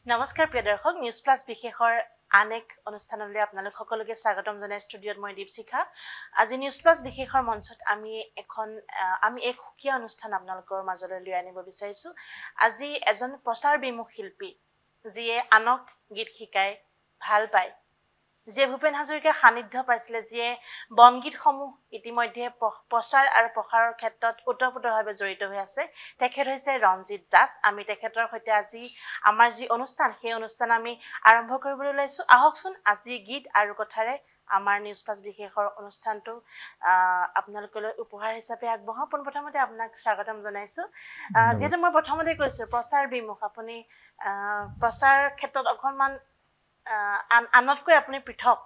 নমস্কাৰ প্ৰিয় দৰ্শক নিউজ প্লাস বিশেষৰ আনেক অনুষ্ঠানলৈ আপোনালোক সকলোকে স্বাগতম জনাই ষ্টুডিঅত মই দীপশিখা আজি নিউজ প্লাস বিশেষৰ মঞ্চত আমি এক সুকীয়া অনুষ্ঠান আপোনালোকৰ মাজলৈ লৈ আনিব বিচাৰিছো আজি এজন প্ৰচাৰ বিমুখ শিল্পী যিয়ে আনক গীত শিকায় ভাল পায় যে ভূপেন হাজৰিকাৰ সান্নিধ্য পাইছিলে যে বনগীতসমূহ ইতিমধ্যে প্ৰচাৰ আৰু প্ৰসাৰৰ ক্ষেত্ৰত ওতঃপ্ৰোতভাৱে জড়িত হৈ আছে তেখেত হৈছে ৰঞ্জিত দাস আমি তেখেতৰ সৈতে আজি আমাৰ যি অনুষ্ঠান সেই অনুষ্ঠান আমি আৰম্ভ কৰিবলৈ লৈছো আহকচোন আজি গীত আৰু কথাৰে আমাৰ নিউজ প্লাস বিশেষৰ অনুষ্ঠানটো আপোনালোকলৈ উপহাৰ হিচাপে আগবঢ়াও পোনপ্ৰথমতে আপোনাক স্বাগতম জনাইছো যেহেতু মই প্ৰথমতে কৈছো প্ৰচাৰ বিমুখ আপুনি প্ৰচাৰ ক্ষেত্ৰত অকণমান আনতকৈ আপুনি পৃথক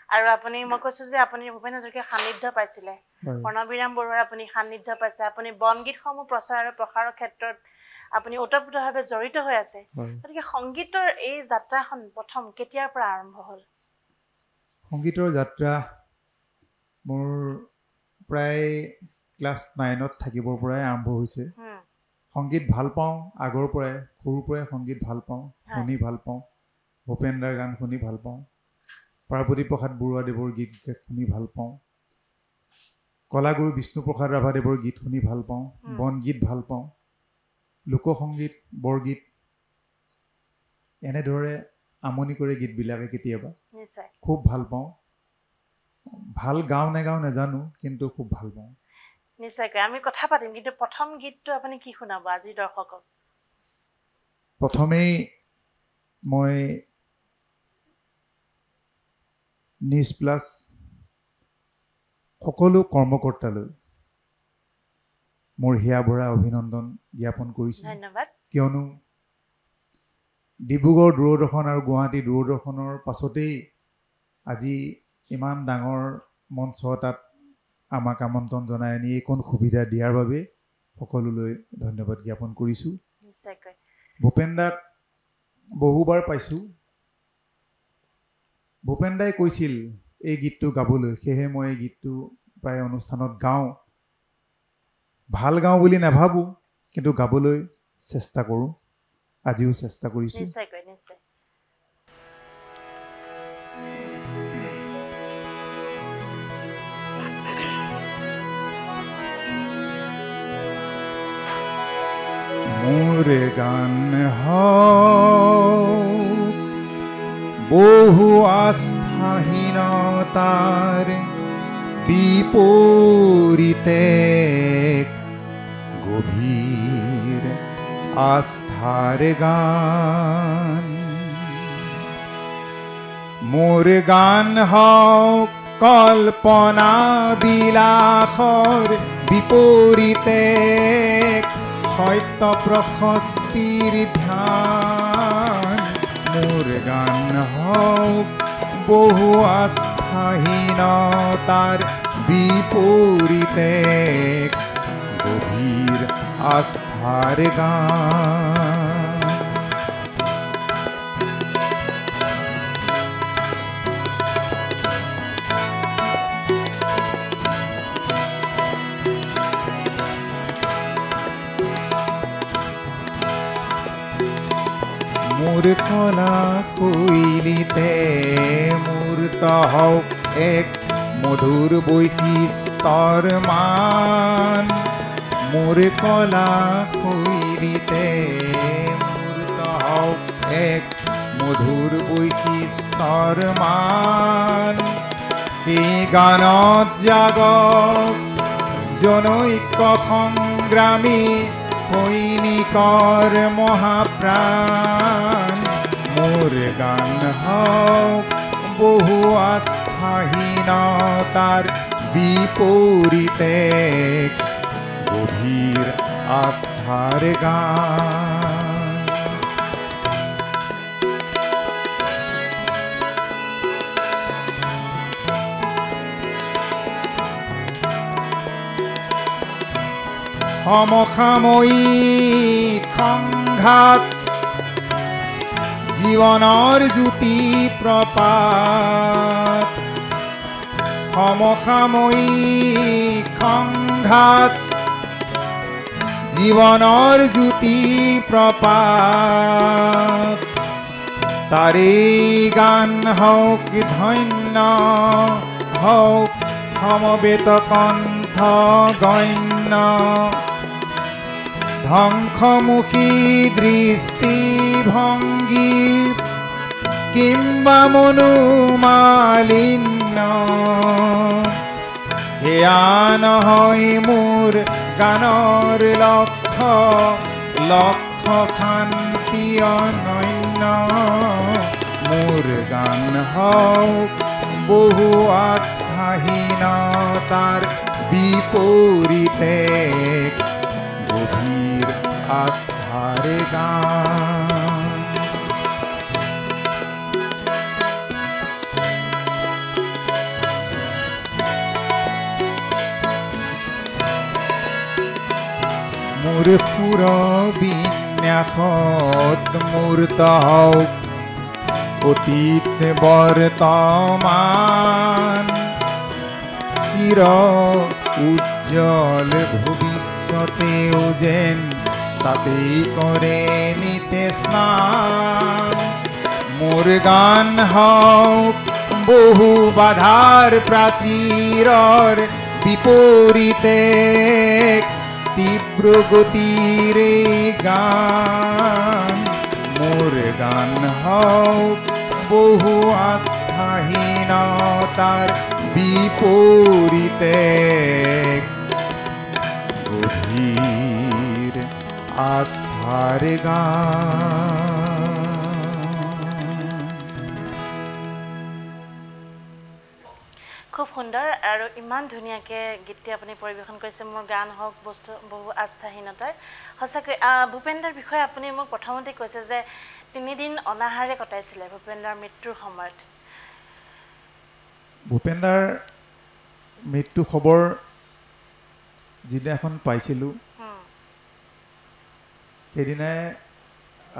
আৰু আপুনি মই কৈছো যে আপুনি ভূপেন হাজৰিকাৰ সান্নিধ্য পাইছিলে প্ৰণবিৰাম বৰুৱাৰ আপুনি সান্নিধ্য পাইছে আপুনি বনগীতসমূহ প্ৰচাৰ আৰু প্ৰসাৰৰ ক্ষেত্ৰত আপুনি ওতঃপ্ৰোতভাৱে জড়িত হৈ আছে গতিকে সংগীতৰ এই যাত্ৰাখন প্ৰথম কেতিয়াৰ পৰা আৰম্ভ হ'ল সংগীতৰ যাত্ৰা মোৰ প্ৰায় ক্লাছ 9ত থাকিবৰ পৰাই আৰম্ভ হৈছে সংগীত ভাল পাওঁ আগৰ পৰাই সৰুৰ পৰাই সংগীত ভাল পাওঁ শুনি ভাল পাওঁ ভূপেন্দ্ৰৰ গান শুনি ভাল পাওঁ পাৰ্বতী প্ৰসাদ বৰুৱাদেৱৰ গীত শুনি ভাল পাওঁ কলাগুৰু বিষ্ণুপ্ৰসাদ ৰাভাদেৱৰ গীত শুনি ভাল পাওঁ বনগীত ভাল পাওঁ লোকসংগীত বৰগীত এনেদৰে আমনি কৰে গীতবিলাকে কেতিয়াবা খুব ভাল পাওঁ ভাল গাওঁ নেগাওঁ নাজানো কিন্তু খুব ভাল পাওঁ নিশ্চয়কৈ আমি কথা পাতিম কিন্তু প্ৰথম গীতটো আপুনি কি শুনাব আজি দৰ্শকক প্ৰথমেই মই নিউজ প্লাস সকলো কৰ্মকৰ্তালৈ মোৰ হিয়া ভৰা অভিনন্দন জ্ঞাপন কৰিছোঁ ধন্যবাদ কিয়নো ডিব্ৰুগড় দূৰদৰ্শন আৰু গুৱাহাটী দূৰদৰ্শনৰ পাছতেই আজি ইমান ডাঙৰ মঞ্চ এটাত আমাক আমন্ত্ৰণ জনাই আনি এইকণ সুবিধা দিয়াৰ বাবে সকলোলৈ ধন্যবাদ জ্ঞাপন কৰিছোঁ নিশ্চয়কৈ ভূপেন দাক বহুবাৰ পাইছোঁ ভূপেন দাই কৈছিল এই গীতটো গাবলৈ সেয়ে মই এই গীতটো প্ৰায় অনুষ্ঠানত গাওঁ ভাল গাওঁ বুলি নাভাবোঁ কিন্তু গাবলৈ চেষ্টা কৰোঁ আজিও চেষ্টা কৰিছোঁ নিশ্চয়কৈ নিশ্চয় মোৰ গান বহু আস্থাহীনতাৰ বিপৰীতে গভীৰ আস্থাৰ গান মোৰ গান হওক কল্পনা বিলাসৰ বিপৰীতে সত্য প্ৰশস্তিৰ ধ্যান মোৰ গান হওক বহু আস্থাহীনতাৰ বিপৰীতে গভীৰ আস্থাৰ গান মোৰ কলা শৈলীতে মূৰ্ত হওক এক মধুৰ বৈশিষ্ট্যৰ মান মোৰ কলা শৈলীতে মূৰ্ত হওক এক মধুৰ বৈশিষ্ট্যৰ মান এই গানত জাগক জনৈক সংগ্ৰামী সৈনিকৰ মহাপ্ৰাণ মোৰ গান হওক বহু আস্থাহীনতাৰ বিপৰীতে গভীৰ আস্থাৰ গান সমসাময়িক সংঘাত জীৱনৰ জ্যোতি প্ৰপাত সমসাময়িক সংঘাত জীৱনৰ জ্যোতি প্ৰপাত তাৰে গান হওক ধন্য হওক সমবেত কণ্ঠ গণ্য ধ্বংসমুখী দৃষ্টিভংগী কিম্বা মনোমালিন্য সেয়া নহয় মোৰ গানৰ লক্ষ্য লক্ষ্য শান্তি অনন্য মোৰ গান হওক বহু আস্থাহীনতাৰ বিপৰীতে গভীৰ আস্থাৰ গান মোৰ সুৰ বিন্যাসত মূৰ্ত হওক অতীত বৰ্তমান চিৰ উজ্জ্বল ভৱিষ্যতেও যেন তাতেই কৰে নিতে স্নান মোৰ গান হওক বহু বাধাৰ প্ৰাচীৰৰ বিপৰীতে তীব্ৰ গতিৰে গান মোৰ গান হওক বহু আস্থাহীনতাৰ বিপৰীতে গভীৰ আস্থাৰ গান খুব সুন্দৰ আৰু ইমান ধুনীয়াকৈ গীতটি আপুনি পৰিৱেশন কৰিছে মোৰ গান হওক বস্তু বহু আস্থাহীনতাৰ সঁচাকৈ ভূপেন্দ্ৰৰ বিষয়ে আপুনি মোক প্ৰথমতে কৈছে যে 3 দিন অনাহাৰে কটাইছিলে ভূপেন্দ্ৰৰ মৃত্যুৰ সময়ত ভূপেন্দ্ৰৰ মৃত্যু খবৰ যিদিনাখন পাইছিলোঁ সেইদিনাই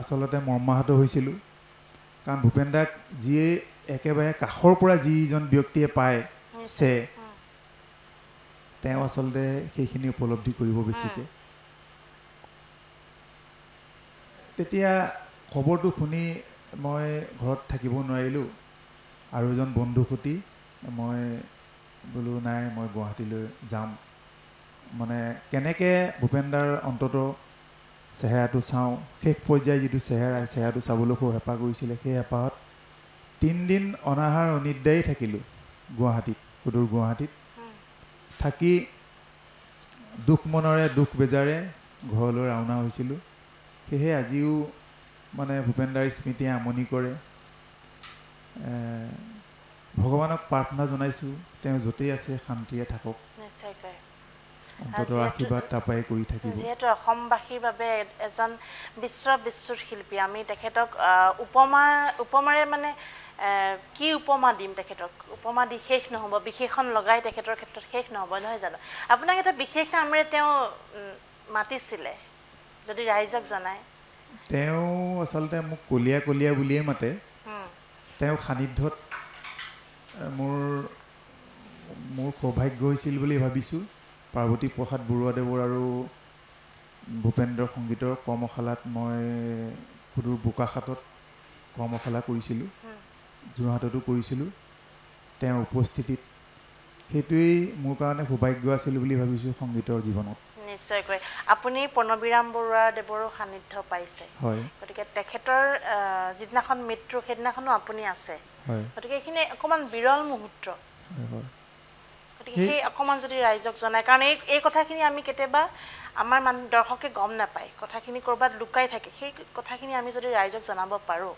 আচলতে মৰ্মাহত হৈছিলোঁ কাৰণ ভূপেন্দ্ৰক যিয়ে একেবাৰে কাষৰ পৰা যিজন ব্যক্তিয়ে পায় তেওঁ আচলতে সেইখিনি উপলব্ধি কৰিব বেছিকৈ তেতিয়া খবৰটো শুনি মই ঘৰত থাকিব নোৱাৰিলোঁ আৰু এজন বন্ধুৰ সৈতে মই বোলো নাই মই গুৱাহাটীলৈ যাম মানে কেনেকৈ ভূপেন্দ্ৰৰ অন্ততঃ চেহেৰাটো চাওঁ শেষ পৰ্যায়ে যিটো চেহেৰাটো চাবলৈ খুব হেঁপাহ কৰিছিলে সেই হেঁপাহত 3 দিন অনাহাৰ অনিদ্ৰাই থাকিলোঁ গুৱাহাটীত সুদূৰ গুৱাহাটীত থাকি দুখ মনেৰে দুখ বেজাৰে ঘৰলৈ ৰাওনা হৈছিলোঁ সেয়ে আজিও মানে ভূপেন্দ্ৰৰ স্মৃতিয়ে আমনি কৰে ভগৱানক প্ৰাৰ্থনা জনাইছোঁ তেওঁ য'তেই আছে শান্তিৰে থাকক নিশ্চয়কৈ অন্ততঃ আশীৰ্বাদ তাপাই কৰি থাকিব যেহেতু অসমবাসীৰ বাবে এজন বিশ্বত শিল্পী আমি তেখেতক উপমাৰে মানে কি উপমা দিম তেখেতক উপমা দি শেষ নহ'ব বিশেষণ লগাই তেখেতৰ ক্ষেত্ৰত শেষ নহ'ব নহয় জানো আপোনাক এটা বিশেষ নামেৰে তেওঁ মাতিছিলে যদি ৰাইজক জনায় তেওঁ আচলতে মোক কলীয়া কলীয়া বুলিয়ে মাতে তেওঁ সান্নিধ্যত মোৰ সৌভাগ্য হৈছিল বুলি ভাবিছোঁ পাৰ্বতী প্ৰসাদ বৰুৱাদেৱৰ আৰু ভূপেন্দ্ৰ সংগীতৰ কৰ্মশালাত মই সুদূৰ বোকাখাটত কৰ্মশালা কৰিছিলোঁ যোৰহাটতো কৰিছিলোঁ তেওঁ উপস্থিতিত সেইটোৱেই মোৰ কাৰণে সৌভাগ্য আছিল বুলি ভাবিছোঁ সংগীতৰ জীৱনত নিশ্চয়কৈ আপুনি প্ৰণৱীৰাম বৰুৱা দেৱৰো সান্নিধ্য পাইছে হয় গতিকে তেখেতৰ যিদিনাখন মৃত্যু সেইদিনাখনো আপুনি আছে হয় গতিকে এইখিনি অকণমান বিৰল মুহূৰ্ত হয় গতিকে সেই অকণমান যদি ৰাইজক জনায় কাৰণ এই কথাখিনি আমি কেতিয়াবা আমাৰ দৰ্শকে গম নাপায় কথাখিনি ক'ৰবাত লুকাই থাকে সেই কথাখিনি আমি যদি ৰাইজক জনাব পাৰোঁ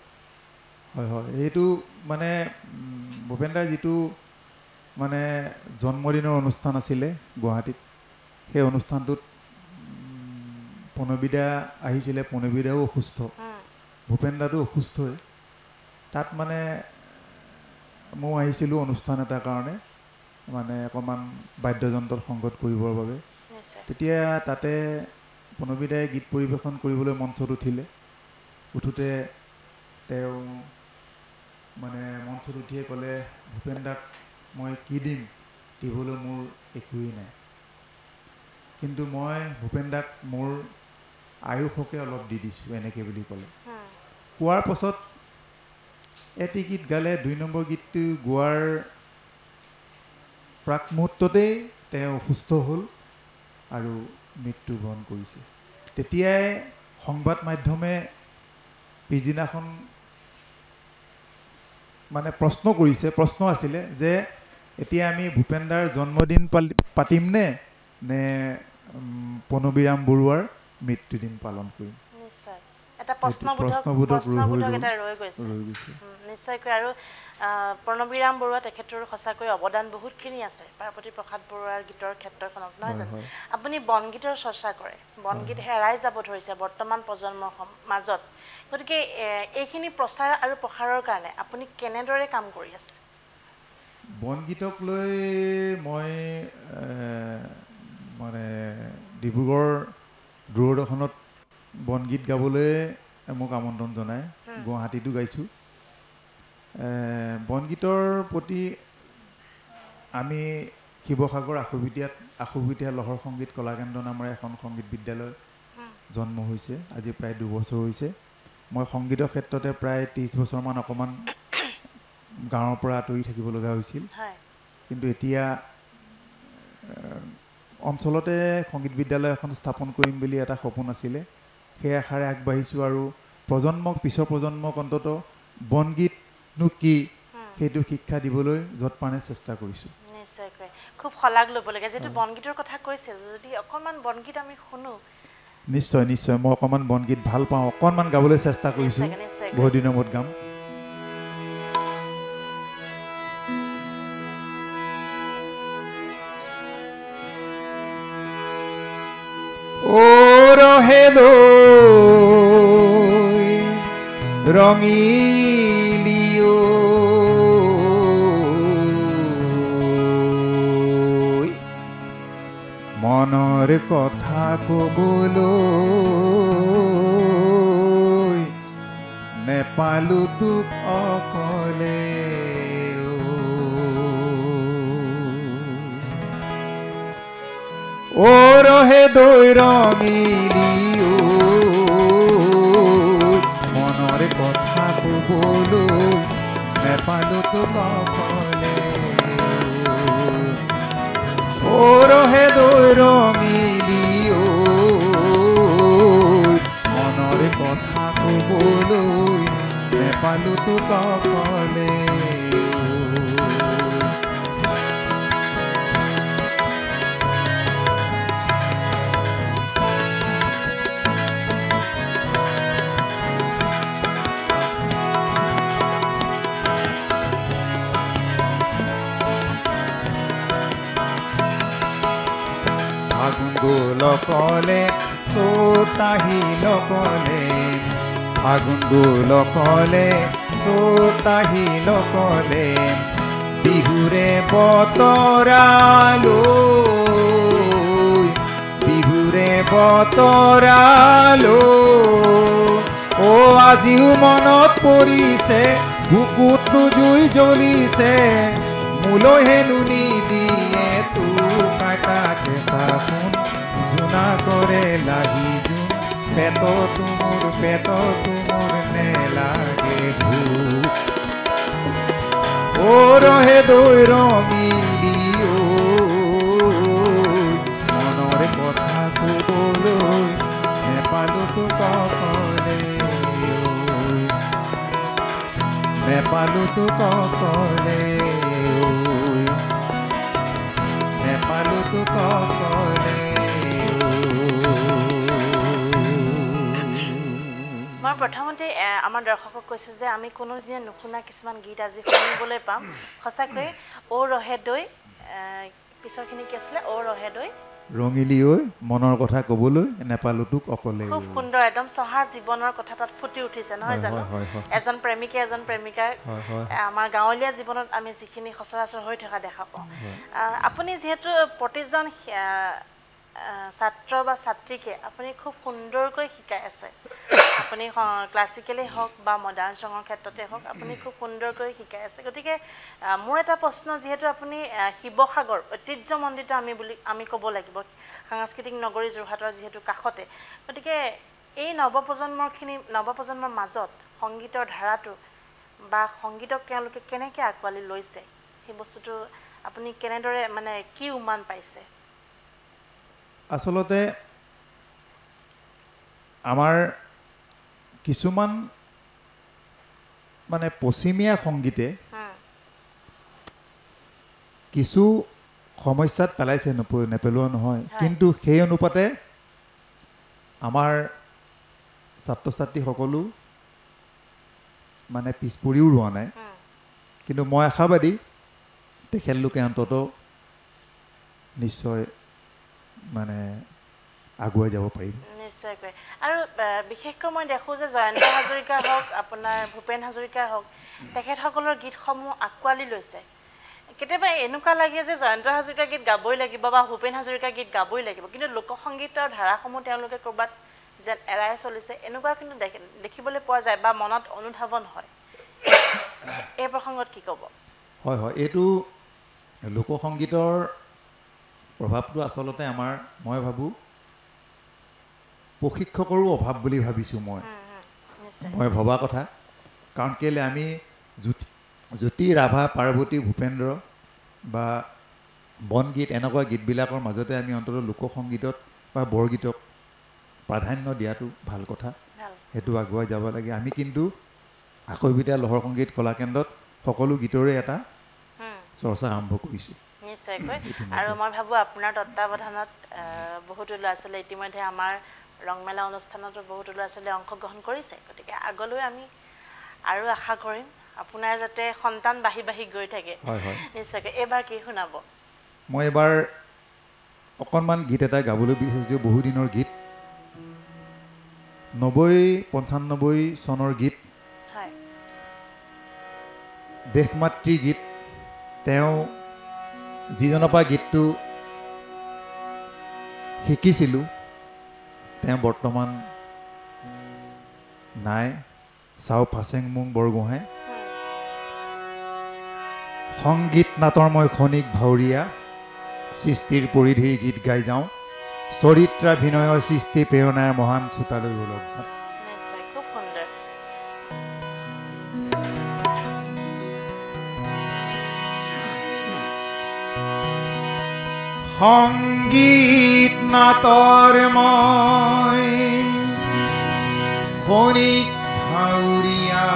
হয় হয় এইটো মানে ভূপেন্দ্ৰৰ যিটো মানে জন্মদিনৰ অনুষ্ঠান আছিলে গুৱাহাটীত সেই অনুষ্ঠানটোত প্ৰণৱীদা আহিছিলে প্ৰণৱীদাও অসুস্থ ভূপেন্দ্ৰটো অসুস্থই তাত মানে মই আহিছিলোঁ অনুষ্ঠান এটাৰ কাৰণে মানে অকণমান বাদ্যযন্ত্ৰত সংগত কৰিবৰ বাবে তেতিয়া তাতে প্ৰণৱীদাই গীত পৰিৱেশন কৰিবলৈ মঞ্চত উঠোতে তেওঁ মানে মঞ্চত উঠিয়ে ক'লে ভূপেন্দ্ৰক মই কি দিম দিবলৈ মোৰ একোৱেই নাই কিন্তু মই ভূপেন্দ্ৰক মোৰ আয়ুসকে অলপ দি দিছোঁ এনেকৈ বুলি ক'লে কোৱাৰ পাছত এটি গীত গালে 2 নম্বৰ গীতটো গোৱাৰ প্ৰাক মুহূৰ্ততেই তেওঁ অসুস্থ হ'ল আৰু মৃত্যুবৰণ কৰিছে। তেতিয়াই সংবাদ মাধ্যমে পিছদিনাখন মানে প্ৰশ্ন আছিলে যে এতিয়া আমি ভূপেনদাৰ জন্মদিন পাতিমনে নে প্ৰণৱীৰাম বৰুৱাৰ মৃত্যুদিন পালন কৰিম। নিশ্চয় এটা প্ৰশ্নবোধক এটা ৰৈ গৈছে নিশ্চয়কৈ। আৰু প্ৰণৱীৰাম বৰুৱা তেখেতৰ সঁচাকৈ অৱদান বহুতখিনি আছে পাৰ্বতী প্ৰসাদ বৰুৱাৰ গীতৰ ক্ষেত্ৰখনত, নহয় জানো? আপুনি বনগীতৰ চৰ্চা কৰে, বনগীত হেৰাই যাব ধৰিছে বৰ্তমান প্ৰজন্মৰ মাজত, গতিকে এইখিনি প্ৰচাৰ আৰু প্ৰসাৰৰ কাৰণে আপুনি কেনেদৰে কাম কৰি আছে? বনগীতক লৈ মই মানে ডিব্ৰুগড় দূৰদৰ্শনত বনগীত গাবলৈ মোক আমন্ত্ৰণ জনায়, গুৱাহাটীতো গাইছোঁ। বনগীতৰ প্ৰতি আমি শিৱসাগৰ আশুবিদ্যা লহৰ সংগীত কলাকেন্দ্ৰ নামেৰে এখন সংগীত বিদ্যালয় জন্ম হৈছে, আজি প্ৰায় 2 বছৰ হৈছে। মই সংগীতৰ ক্ষেত্ৰতে প্ৰায় 30 বছৰমান অকণমান গাঁৱৰ পৰা আঁতৰি থাকিব লগা হৈছিল, কিন্তু এতিয়া অঞ্চলতে সংগীত বিদ্যালয় এখন স্থাপন কৰিম বুলি এটা সপোন আছিলে, সেই আশাৰে আগবাঢ়িছোঁ আৰু পিছৰ প্ৰজন্মক অন্তত বনগীতনো কি সেইটো শিক্ষা দিবলৈ যৎপানে চেষ্টা কৰিছোঁ। নিশ্চয়কৈ খুব শলাগ ল'বলগীয়া, যিহেতু বনগীতৰ কথা কৈছে, যদি অকণমান বনগীত আমি শুনো। নিশ্চয় নিশ্চয়, মই অকণমান বনগীত ভাল পাওঁ, অকণমান গাবলৈ চেষ্টা কৰিছোঁ, বহুত দিনৰ মূৰত গাম। ও ৰহে দৈ ৰঙিলিও মনৰ কথা কবলৈ নেপালো তোক অকলে। ও ৰহে দৈ ৰঙিলিও মনৰ কথা কবলৈ নেপালো তোক অকলে। ও ৰহে দৈ ৰঙিলিও মনৰ কথা কবলৈ নেপালো তোক অকলে। ফাগুন গ'ল কলে চোতাহিল কলে, ফাগুন গ'ল কলে চোতাহিল কলে, বিহুৰে বতৰালৈ, বিহুৰে বতৰালৈ। ও আজিও মনত পৰিছে বুকুত জুই জ্বলিছে, মোলৈ হেনো নিদিয়ে তোক কাটা কেঁচা সোণ, জোনা কৰে লাহি জোন, পেটত মোৰ নেলাগে ভোক। ও ৰহে দৈ ৰঙিলিও মনৰ কথা কবলৈ নেপালো তোক অকলে, নেপালো তোক অকলে, নেপালো তোক অকলে। মই প্ৰথমতে আমাৰ দৰ্শকক কৈছোঁ যে আমি কোনোদিনে নুশুনা কিছুমান গীত আজি শুনিবলৈ পাম। সঁচাকৈ ও ৰহে দৈ, পিছৰখিনি কি আছিলে? ও ৰহে দৈ ৰঙিলিও মনৰ কথা ক'বলৈ নেপালো তোক অকলে। খুব সুন্দৰ, একদম চহা জীৱনৰ কথা তাত ফুটি উঠিছে, নহয় জানো? এজন প্ৰেমিকে এজন প্ৰেমিকাৰ, আমাৰ গাঁৱলীয়া জীৱনত আমি যিখিনি সচৰাচৰ হৈ থকা দেখা পাওঁ। আপুনি যিহেতু প্ৰতিজন ছাত্ৰ বা ছাত্ৰীকে আপুনি খুব সুন্দৰকৈ শিকাই আছে, আপুনি ক্লাছিকেলেই হওক বা মডাৰ্ণ ছঙৰ ক্ষেত্ৰতে হওক আপুনি খুব সুন্দৰকৈ শিকাই আছে। গতিকে মোৰ এটা প্ৰশ্ন, যিহেতু আপুনি শিৱসাগৰ ঐতিহ্যমণ্ডিত আমি ক'ব লাগিব, সাংস্কৃতিক নগৰী যোৰহাটৰ যিহেতু কাষতে, গতিকে এই নৱপ্ৰজন্মৰ মাজত সংগীতৰ ধাৰাটো বা সংগীতক তেওঁলোকে কেনেকৈ আঁকোৱালি লৈছে সেই বস্তুটো আপুনি কেনেদৰে মানে কি উমান পাইছে আচলতে আমাৰ কিছুমান মানে পশ্চিমীয়া সংগীতে কিছু সমস্যাত পেলাইছে নেপেলোৱা নহয় কিন্তু সেই অনুপাতে আমাৰ ছাত্ৰ ছাত্ৰী সকলো মানে পিছ পৰিও ৰোৱা নাই কিন্তু মই আশাবাদী তেখেতলোকে অন্তত নিশ্চয় মানে আগুৱাই যাব পাৰিব নিশ্চয়কৈ আৰু বিশেষকৈ মই দেখোঁ যে জয়ন্ত হাজৰিকাৰ হওক আপোনাৰ ভূপেন হাজৰিকাৰ হওক তেখেতসকলৰ গীতসমূহ আঁকোৱালি লৈছে কেতিয়াবা এনেকুৱা লাগে যে জয়ন্ত হাজৰিকাৰ গীত গাবই লাগিব বা ভূপেন হাজৰিকাৰ গীত গাবই লাগিব কিন্তু লোকসংগীতৰ ধাৰাসমূহ তেওঁলোকে ক'ৰবাত যেন এৰাই চলিছে এনেকুৱা কিন্তু দেখিবলৈ পোৱা যায় বা মনত অনুধাৱন হয় এই প্ৰসংগত কি ক'ব হয় হয় এইটো লোকসংগীতৰ প্ৰভাৱটো আচলতে আমাৰ মই ভাবোঁ প্ৰশিক্ষকৰো অভাৱ বুলি ভাবিছোঁ মই ভবা কথা কাৰণ কেলৈ আমি জ্যোতি ৰাভা পাৰ্বতী ভূপেন্দ্ৰ বা বনগীত এনেকুৱা গীতবিলাকৰ মাজতে আমি অন্ততঃ লোকসংগীতত বা বৰগীতক প্ৰাধান্য দিয়াটো ভাল কথা সেইটো আগুৱাই যাব লাগে আমি কিন্তু আশৈবিদ্যা লহৰ সংগীত কলাকেন্দ্ৰত সকলো গীতৰে এটা চৰ্চা আৰম্ভ কৰিছোঁ নিশ্চয়কৈ আৰু মই ভাবোঁ আপোনাৰ তত্ত্বাৱধানত বহুতো ল'ৰা ছোৱালী ইতিমধ্যে আমাৰ ৰংমেলা অনুষ্ঠানতো বহুতো ল'ৰা ছোৱালীয়ে অংশগ্ৰহণ কৰিছে গতিকে আগলৈ আমি আৰু আশা কৰিম আপোনাৰ যাতে সন্তান বাঢ়ি বাঢ়ি গৈ থাকে নিশ্চয়কৈ এইবাৰ কি শুনাব মই এবাৰ অকণমান গীত এটা গাবলৈ বিচাৰিছোঁ বহুদিনৰ গীত ৯০-৯৫ চনৰ গীত দেশমাতৃ গীত তেওঁ যিজনৰ পৰা গীতটো শিকিছিলোঁ তেওঁ বৰ্তমান নাই চাও ফাচেংমুং বৰগোহাঁই সংগীত নাটৰ মই খনিক ভাউৰীয়া সৃষ্টিৰ পৰিধিৰ গীত গাই যাওঁ চৰিত্ৰাভিনয়ৰ সৃষ্টি প্ৰেৰণাৰ মহান চোতালৈ ওলক যাওঁ খুব সুন্দৰ সংগীত নাটৰ মই খনিক ভাউৰীয়া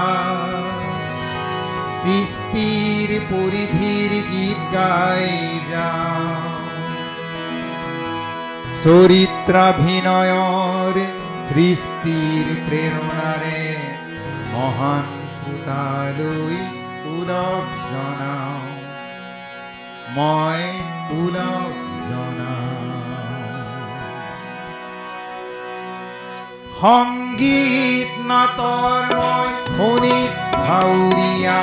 সৃষ্টিৰ পৰিধিৰ গীত গাই যাওঁ চৰিত্ৰাভিনয়ৰ সৃষ্টিৰ প্ৰেৰণাৰে মহান শ্ৰোতালৈ ওলগ জনাওঁ মই ওলগ সংগীত নাটৰ মই খনিক ভাউৰীয়া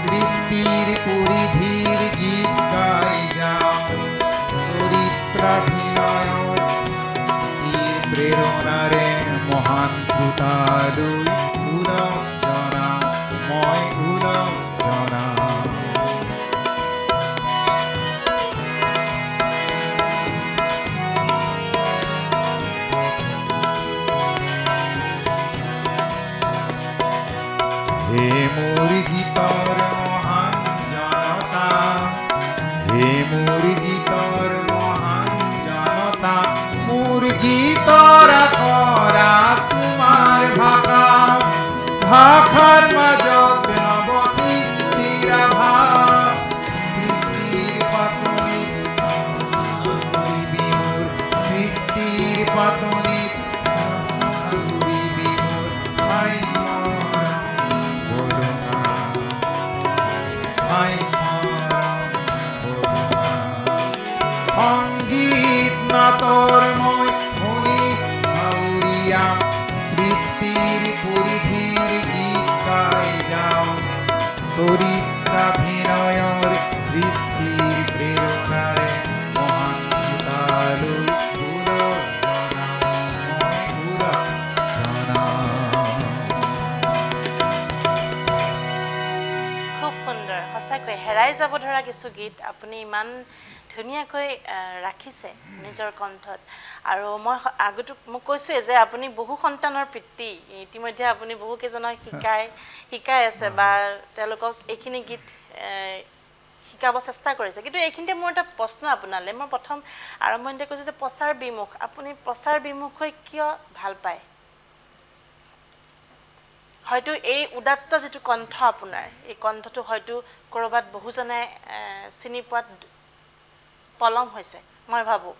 সৃষ্টিৰ পৰিধিৰ গীত গাই যাওঁ চৰিত্ৰাভিনয়ৰ প্ৰেৰণাৰে মহান শ্ৰোতালৈ ওলগ জনাওঁ মই ওলগ জনাওঁ হে মোৰ গীতৰ মহান জনতা হে মোৰ গীতৰ মহান জনতা মোৰ গীতৰ আখৰা তোমাৰ ভাষা ভাষাৰ মাজত নৱ সৃষ্টিৰ আভা সৃষ্টিৰ পাতনিত মোৰ সৃষ্টিৰ পাতনিত সংগীত নাটৰ মই খনিক ভাউৰীয়া সৃষ্টিৰ পৰিধিৰ গীত গাই যাওঁ চৰিত্ৰাভিনয়ৰ সৃষ্টিৰ প্ৰেৰণাৰে মহান শ্ৰোতালৈ ওলগ জনাওঁ খুব সুন্দৰ সঁচাকৈ হেৰাই যাব ধৰা কিছু গীত আপুনি ইমান ধুনীয়াকৈ ৰাখিছে নিজৰ কণ্ঠত আৰু মই আগতে মোক কৈছোঁৱে যে আপুনি বহু সন্তানৰ পিতৃ ইতিমধ্যে আপুনি বহুকেইজনক শিকাই আছে বা তেওঁলোকক এইখিনি গীত শিকাব চেষ্টা কৰিছে কিন্তু এইখিনিতে মোৰ এটা প্ৰশ্ন আপোনালৈ মই প্ৰথম আৰম্ভণিতে কৈছোঁ যে প্ৰচাৰ বিমুখ আপুনি প্ৰচাৰ বিমুখ হৈ কিয় ভাল পায় হয়তো এই উদাত্ত যেটো কণ্ঠ আপোনাৰ এই কণ্ঠটো হয়তো কৰবাত বহুজনে চিনি পোৱাত পলম হৈছে মই ভাবো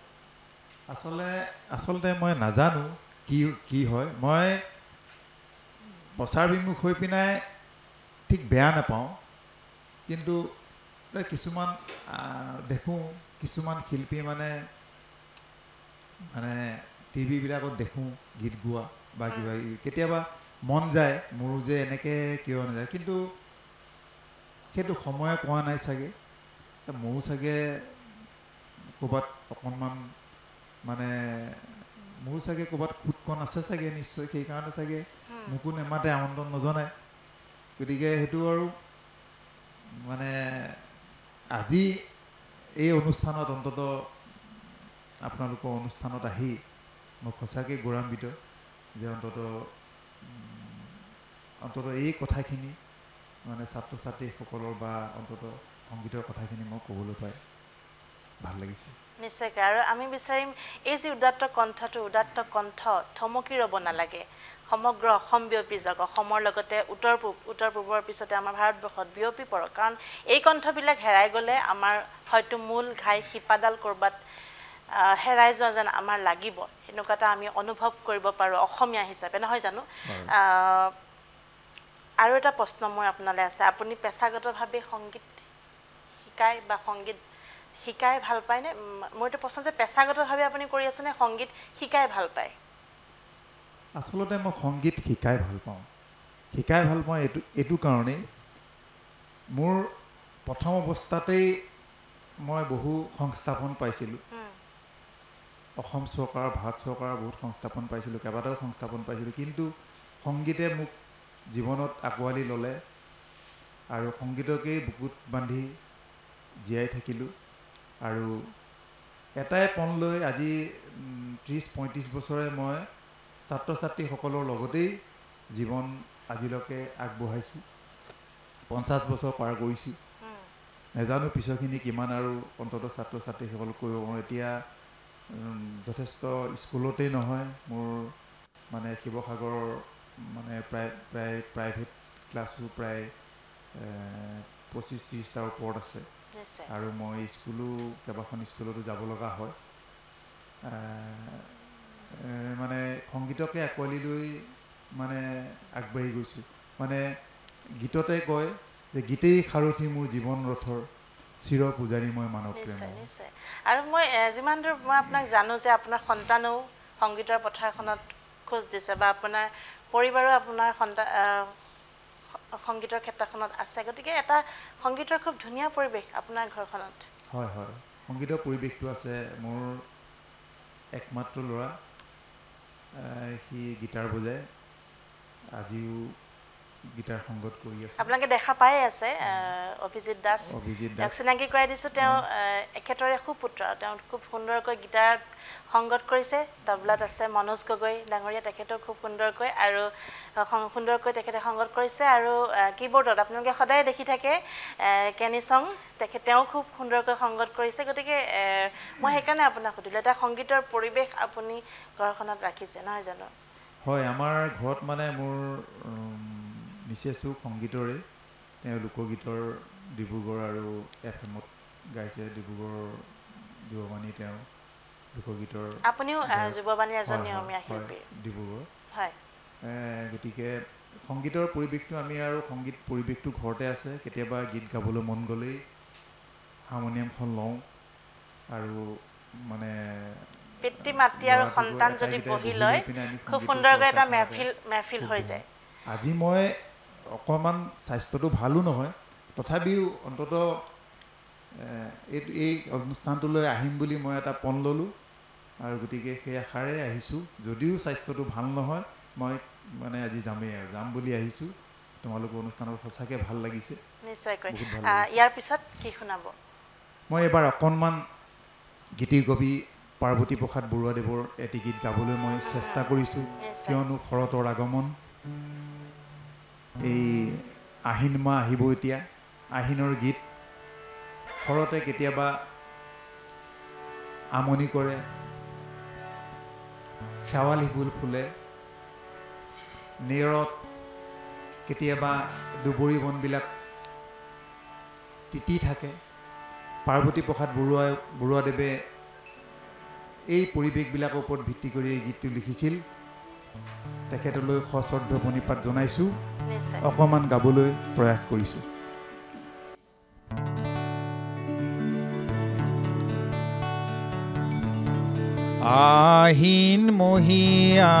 আসলতে মই নাজানো কি হয় মই প্ৰচাৰ বিমুখ হৈ পিনাই ঠিক বেয়া নাপাওঁ কিন্তু কিছুমান দেখোঁ কিছুমান শিল্পী মানে টিভি বিলাকত দেখোঁ গীত গোৱা বা কিবা কেতিয়াবা মন যায় মোৰো যে এনেকৈ কিয় নাযায় কিন্তু সেইটো সময়ে পোৱা নাই চাগে মোৰো চাগে ক'ৰবাত অকণমান মোৰো চাগে ক'ৰবাত খুটকণ আছে চাগে নিশ্চয় সেইকাৰণে চাগে মোকো নেমাতে আমন্ত্ৰণ নজনায় গতিকে সেইটো আৰু আজি এই অনুষ্ঠানত অন্ততঃ আপোনালোকৰ অনুষ্ঠানত আহি মই সঁচাকৈ গৌৰৱান্বিত যে অন্ততঃ এই কথাখিনি ছাত্ৰ ছাত্ৰীসকলৰ বা অন্ততঃ সংগীতৰ কথাখিনি মই ক'বলৈ পাই ভাল লাগিছে নিশ্চয়কৈ আৰু আমি বিচাৰিম এই যে উদাত্ত কণ্ঠ থমকি ৰ'ব নালাগে সমগ্ৰ অসম বিয়পি যাওক অসমৰ লগতে উত্তৰ পূবৰ পিছতে আমাৰ ভাৰতবৰ্ষত বিয়পি পৰক কাৰণ এই কণ্ঠবিলাক হেৰাই গ'লে আমাৰ হয়তো মূল ঘাই শিপাডাল ক'ৰবাত হেৰাই যোৱা যেন আমাৰ লাগিব এনেকুৱা এটা আমি অনুভৱ কৰিব পাৰোঁ অসমীয়া হিচাপে নহয় জানো আৰু এটা প্ৰশ্ন মই আপোনালৈ আছে আপুনি পেছাগতভাৱে সংগীত শিকায় বা সংগীত শিকাই ভাল পায়নে মোৰ এটা প্ৰশ্ন যে পেছাগতভাৱে আপুনি কৰি আছেনে সংগীত শিকাই ভাল পায় আচলতে মই সংগীত শিকাই ভাল পাওঁ এইটো কাৰণেই মোৰ প্ৰথম অৱস্থাতেই মই বহু সংস্থাপন পাইছিলোঁ অসম চৰকাৰ ভাৰত চৰকাৰৰ বহুত সংস্থাপন পাইছিলোঁ কেইবাটাও সংস্থাপন পাইছিলোঁ কিন্তু সংগীতে মোক জীৱনত আঁকোৱালি ল'লে আৰু সংগীতকেই বুকুত বান্ধি জীয়াই থাকিলোঁ আৰু এটাই পণ লৈ আজি 30-35 বছৰে মই ছাত্ৰ ছাত্ৰীসকলৰ লগতেই জীৱন আজিলৈকে আগবঢ়াইছোঁ 50 বছৰ পাৰ কৰিছোঁ নেজানো পিছৰখিনি কিমান আৰু অন্ততঃ ছাত্ৰ ছাত্ৰীসকলক কৰিব পাৰোঁ এতিয়া যথেষ্ট স্কুলতেই নহয় মোৰ শিৱসাগৰ প্ৰায় প্ৰাইভেট ক্লাছো প্ৰায় 25-30টাৰ ওপৰত আছে আৰু মই কেইবাখন স্কুলতো যাব লগা হয় সংগীতকে আঁকোৱালি লৈ আগবাঢ়ি গৈছোঁ গীততে কয় যে গীতেই সাৰথি মোৰ জীৱন ৰথৰ চিৰ পূজাৰী মই মানৱ প্ৰেম নিশ্চয় আৰু মই যিমান দূৰ মই আপোনাক জানো যে আপোনাৰ সন্তানেও সংগীতৰ পথাৰখনত খোজ দিছে বা আপোনাৰ পৰিবাৰো আপোনাৰ সংগীতৰ ক্ষেত্ৰখনত আছে গতিকে এটা সংগীতৰ খুব ধুনীয়া পৰিৱেশ আপোনাৰ ঘৰখনত হয় সংগীতৰ পৰিৱেশটো আছে মোৰ একমাত্ৰ ল'ৰা সি গীটাৰ বজায় আজিও গীটাৰ সংগত কৰি আছে আপোনালোকে দেখা পাই আছে অভিজিত দাস চিনাকি কৰাই দিছোঁ তেওঁ এখেতৰে সুপুত্ৰ তেওঁ খুব সুন্দৰকৈ গীটাৰ সংগত কৰিছে তবলাত আছে মনোজ গগৈ ডাঙৰীয়া তেখেতেও খুব সুন্দৰকৈ আৰু তেখেতে সংগত কৰিছে আৰু কীবৰ্ডত আপোনালোকে সদায় দেখি থাকে কেনি চং তেওঁ খুব সুন্দৰকৈ সংগত কৰিছে গতিকে মই সেইকাৰণে আপোনাক সুধিলোঁ এটা সংগীতৰ পৰিৱেশ আপুনি ঘৰখনত ৰাখিছে নহয় জানো হয় আমাৰ ঘৰত মোৰ মিছেছো সংগীতৰে তেওঁ লোকগীতৰ ডিব্ৰুগড় আৰু FM-ত গাইছে ডিব্ৰুগড় যুৱবাণী তেওঁ লোকগীতৰ আপুনিও যুৱবাণীৰ এজন নিয়মীয়া শিল্পী ডিব্ৰুগড় হয় গতিকে সংগীতৰ পৰিৱেশটো আমি আৰু সংগীত পৰিৱেশটো ঘৰতে আছে কেতিয়াবা গীত গাবলৈ মন গ'লেই হাৰমনিয়ামখন লওঁ আৰু পিতৃ মাতৃ আৰু সন্তান যদি বহি লয় খুব সুন্দৰকৈ এটা মেহফিল হৈ যায় আজি মই অকণমান স্বাস্থ্যটো ভালো নহয় তথাপিও অন্ততঃ এই অনুষ্ঠানটোলৈ আহিম বুলি মই এটা পণ ল'লোঁ আৰু গতিকে সেই আশাৰে আহিছোঁ যদিও স্বাস্থ্যটো ভাল নহয় মই আজি যাম বুলি আহিছোঁ তোমালোকৰ অনুষ্ঠানত সঁচাকৈ ভাল লাগিছে নিশ্চয়কৈ ইয়াৰ পিছত কি শুনাব মই এবাৰ অকণমান গীতিৰ কবি পাৰ্বতী প্ৰসাদ বৰুৱাদেৱৰ এটি গীত গাবলৈ মই চেষ্টা কৰিছোঁ কিয়নো শৰতৰ আগমন এই আহিন মাহ আহিব এতিয়া আহিনৰ গীত শৰতে কেতিয়াবা আমনি কৰে শেৱালি ফুল ফুলে নেৰত কেতিয়াবা দুবৰি বনবিলাক তিতি থাকে পাৰ্বতী প্ৰসাদ বৰুৱাদেৱে এই পৰিৱেশবিলাকৰ ওপৰত ভিত্তি কৰি এই গীতটো লিখিছিল তেখেতলৈ সশ্ৰদ্ধ প্ৰণিপাত জনাইছোঁ অকণমান গাবলৈ প্ৰয়াস কৰিছোঁ আহিন মহীয়া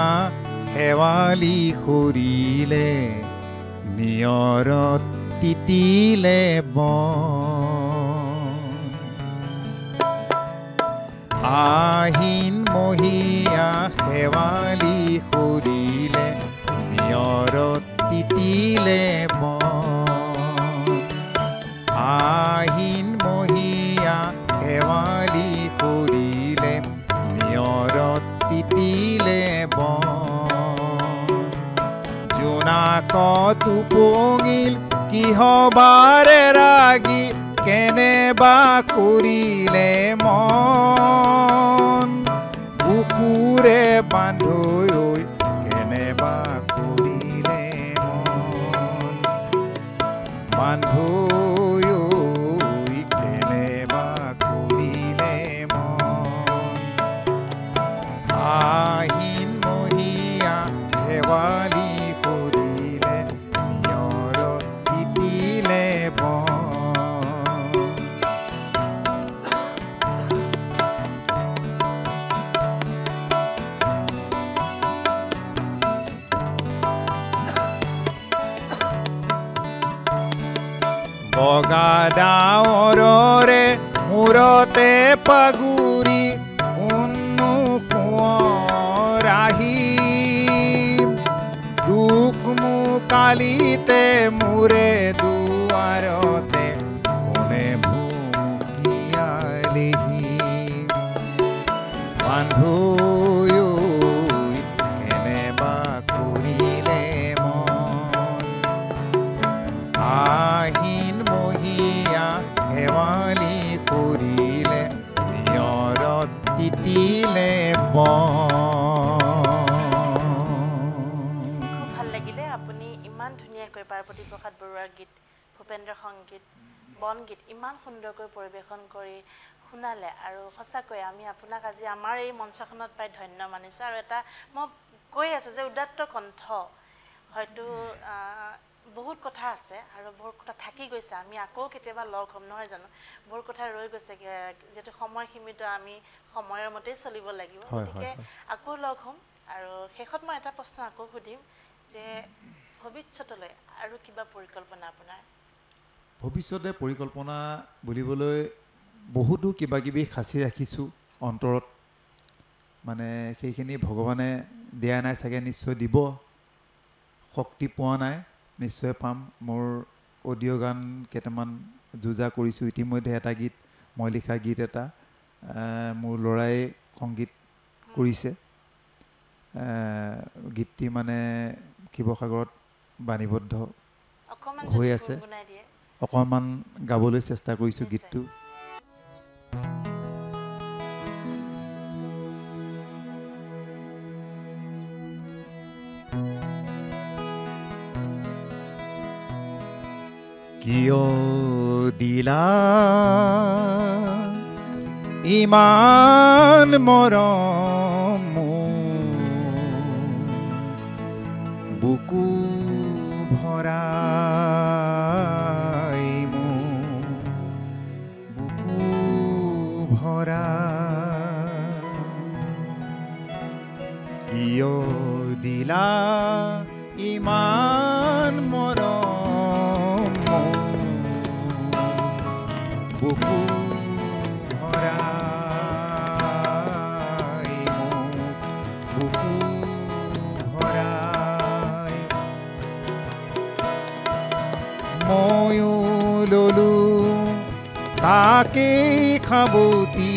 শেৱালি সৰিলে নিয়ৰত তিতিলে আহিন মহীয়া শেৱালি সৰিলে নিয়ৰত তিতিলে আহিন মহীয়া শেৱালি সৰিলে নিয়ৰত তিতিলে জোনাকত উপঙিল কিহবাৰে ৰাগি কেনেবা কৰিলে মন বুকুৰে বান্ধৈ কেনেবা কৰিলে মন বান্ধৈ কেনেবা কৰিলে মন আহিন মহীয়া শেৱালি কৰিলে নিয়ৰত তিতিলে বগা ডাৱৰৰে মূৰতে পাগুৰি কোনো কোঁৱৰ আহি দুখ মুকালিতে মোৰে দুৱাৰতে কোনে ভুকিয়ালেহি বান্ধৈ কেনেবা কৰিলে মন আহিন মহীয়া শেৱালি কৰিলে নিয়ৰত তিতিলে খুব ভাল লাগিলে আপুনি ইমান ধুনীয়াকৈ পাৰ্বতী প্ৰসাদ বৰুৱাৰ গীত ভূপেন্দ্ৰ সংগীত বনগীত ইমান সুন্দৰকৈ পৰিৱেশন কৰি শুনালে আৰু সঁচাকৈ আমি আপোনাক আজি আমাৰ এই মঞ্চখনত পাই ধন্য মানিছোঁ আৰু এটা মই কৈ আছোঁ যে উদাত্ত কণ্ঠ হয়তো বহুত কথা আছে আৰু বহুত কথা থাকি গৈছে আমি আকৌ কেতিয়াবা লগ হ'ম নহয় জানো বহুত কথা ৰৈ গৈছে যেটো সময় সীমিত আমি সময়ৰ মতেই চলিব লাগিব গতিকে আকৌ লগ হ'ম আৰু শেষত মই এটা প্ৰশ্ন আকৌ সুধিম যে ভৱিষ্যতলৈ আৰু কিবা পৰিকল্পনা আপোনাৰ ভৱিষ্যতে পৰিকল্পনা বুলিবলৈ বহুতো কিবা কিবি সাঁচি ৰাখিছোঁ অন্তৰত মানে সেইখিনি ভগৱানে দিয়া নাই চাগে নিশ্চয় দিব শক্তি পোৱা নাই নিশ্চয় পাম মোৰ অডিঅ' গান কেইটামান যোজা কৰিছোঁ ইতিমধ্যে এটা গীত মই লিখা গীত এটা মোৰ ল'ৰাই সংগীত কৰিছে গীতটি মানে শিৱসাগৰত বাণীবদ্ধ হৈ আছে অকণমান গাবলৈ চেষ্টা কৰিছোঁ গীতটো কিয় দিলা ইমান মৰম বুকু ভৰাই বুকু ভৰা কিয় দিলা ইমান মৰম বুকু ভৰাই বুকু ভৰাই ময়ো ললো তাকেই খাবতি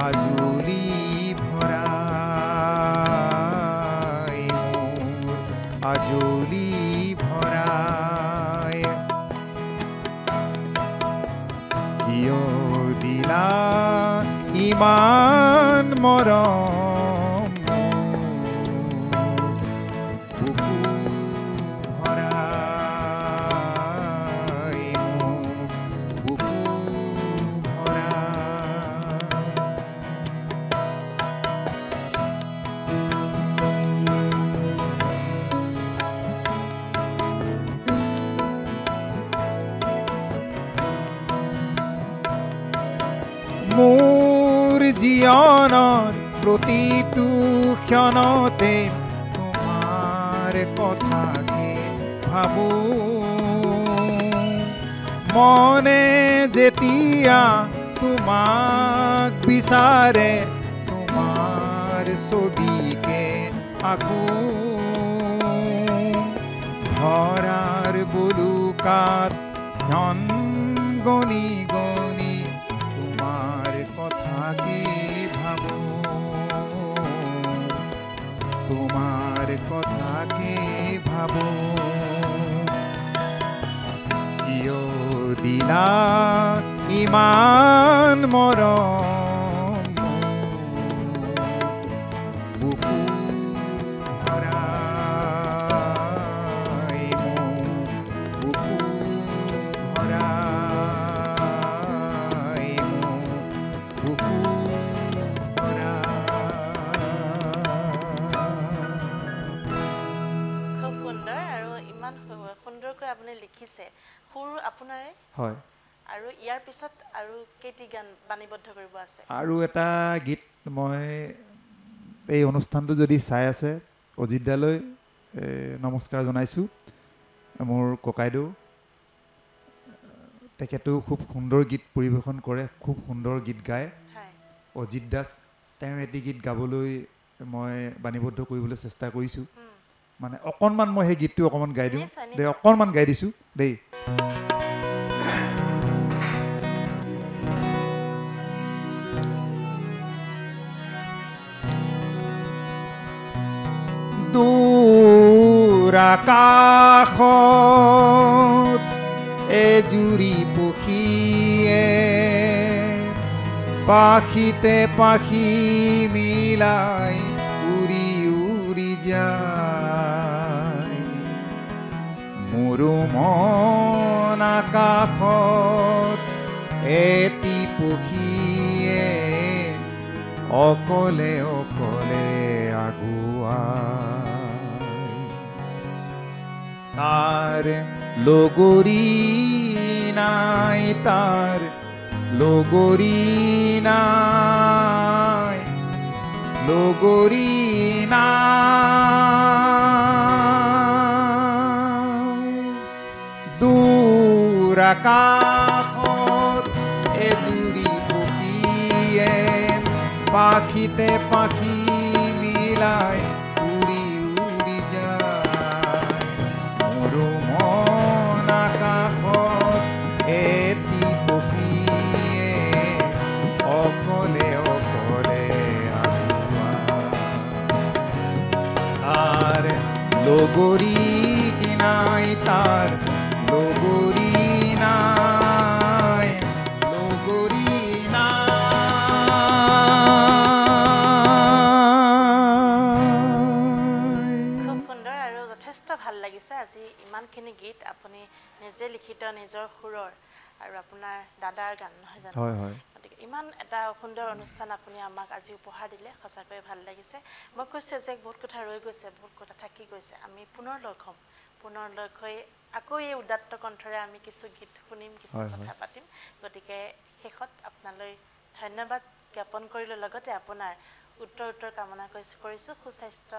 আজলি ভৰাই মোৰ আজলি ভৰাই কিয় দিলা ইমান মৰম বুকু ভৰাই মোক বুকু মোৰ জীৱনৰ প্ৰতিটো ক্ষণতে তোমাৰ কথাকে ভাবোঁ মনে যেতিয়া তোমাক বিচাৰে তোমাৰ ছবিকে আকোঁ ধৰাৰ বুলুকাত ক্ষণ গণি গণি তোমাৰ কথাকে ভাবোঁ তোমাৰ কথাকে ভাবোঁ কিয় দিলা ইমান মৰম বুকু ভৰাই মোক বুকু ভৰাই মোক বুকু খুব সুন্দৰ আৰু ইমান সুন্দৰকৈ আপুনি লিখিছে সুৰ আপোনাৰে হয় আৰু ইয়াৰ পিছত আৰু কেইটি গান বাণীবদ্ধ কৰিব আছে আৰু এটা গীত মই এই অনুষ্ঠানটো যদি চাই আছে অজিত দালৈ নমস্কাৰ জনাইছোঁ মোৰ ককাইদেউ তেখেতেও খুব সুন্দৰ গীত পৰিৱেশন কৰে খুব সুন্দৰ গীত গায় অজিত দাস তেওঁ এটি গীত গাবলৈ মই বাণীবদ্ধ কৰিবলৈ চেষ্টা কৰিছোঁ মানে অকণমান মই সেই গীতটো অকণমান গাই দিওঁ দেই অকণমান গাই দিছোঁ দেই দূৰ আকাশত এজুৰি পক্ষীয়ে পাখিতে পাখি মিলাই উৰি উৰি যায় মোৰো মন আকাশত এটি পক্ষীয়ে অকলে অকলে আগুৱাই তাৰ লগৰী নাই তাৰ লগৰী নাই লগৰী নাই দূৰ আকাশত এজুৰি পক্ষীয়ে পাখিতে পাখি মিলাই উৰি উৰি যায় মোৰো মন আকাশত এটি পক্ষীয়ে অকলে অকলে তাৰ লগৰী নাই তাৰ লগৰী নাই লগৰী ভাল লাগিছে আজি ইমানখিনি গীত আপুনি নিজে লিখিত নিজৰ সুৰৰ আৰু আপোনাৰ দাদাৰ গান নহয় জানো হয় হয় গতিকে ইমান এটা সুন্দৰ অনুষ্ঠান আপুনি আমাক আজি উপহাৰ দিলে সঁচাকৈ ভাল লাগিছে মই কৈছোঁ যে বহুত কথা ৰৈ গৈছে বহুত কথা থাকি গৈছে আমি পুনৰ লগ হ'ম পুনৰ লগ হৈ আকৌ এই উদাত্ত কণ্ঠৰে আমি কিছু গীত শুনিম কিছু কথা পাতিম গতিকে শেষত আপোনালৈ ধন্যবাদ জ্ঞাপন কৰিলোঁ লগতে আপোনাৰ উত্তৰ কামনা কৰিছোঁ সুস্বাস্থ্য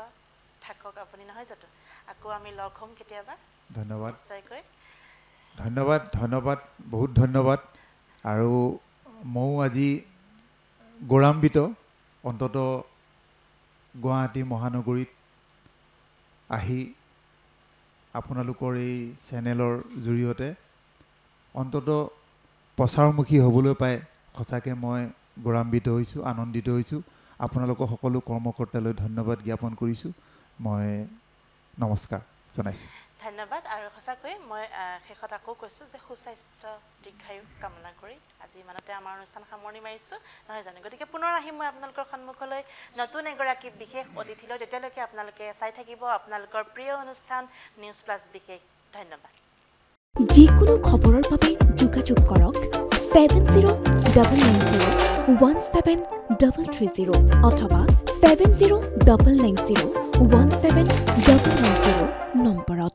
থাকক আপুনি নহয় জানো আকৌ আমি লগ হ'ম কেতিয়াবা ধন্যবাদ নিশ্চয়কৈ ধন্যবাদ ধন্যবাদ বহুত ধন্যবাদ আৰু ময়ো আজি গৌৰৱান্বিত অন্ততঃ গুৱাহাটী মহানগৰীত আহি আপোনালোকৰ এই চেনেলৰ জৰিয়তে অন্ততঃ প্ৰচাৰমুখী হ'বলৈ পাই সঁচাকৈ মই গৌৰৱান্বিত হৈছোঁ, আনন্দিত হৈছোঁ। আপোনালোকৰ সকলো কৰ্মকৰ্তালৈ ধন্যবাদ জ্ঞাপন কৰিছোঁ। মই নমস্কাৰ জনাইছোঁ। ধন্যবাদ। আৰু সঁচাকৈ মই শেষত আকৌ কৈছোঁ যে সুস্বাস্থ্য দীৰ্ঘায়ু কামনা কৰি আজি ইমানতে আমাৰ অনুষ্ঠান সামৰণি মাৰিছোঁ, নহয় জানো? গতিকে পুনৰ আহিম মই আপোনালোকৰ সন্মুখলৈ নতুন এগৰাকী বিশেষ অতিথিলৈ। তেতিয়ালৈকে আপোনালোকে চাই থাকিব আপোনালোকৰ প্ৰিয় অনুষ্ঠান নিউজ প্লাছ বিশেষ। ধন্যবাদ। যিকোনো খবৰৰ বাবে যোগাযোগ কৰক 7099017330 অথবা 7099017390 নম্বৰত।